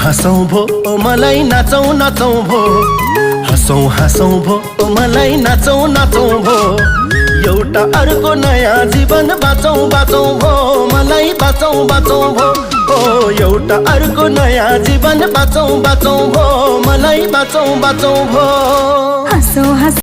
हसौँ भो मलाई नाचौँ नाचौँ भो, हसौँ हसौँ भो मलाई नाचौँ नाचौँ भो, एउटा अर्को नयाँ जीवन बाँचौँ बाँचौँ भो, मलाई बाँचौँ बाँचौँ भो, ओ एउटा अर्को नयाँ जीवन बाँचौँ बाँचौँ भो, मलाई बाँचौँ बाँचौँ भो। हसौँ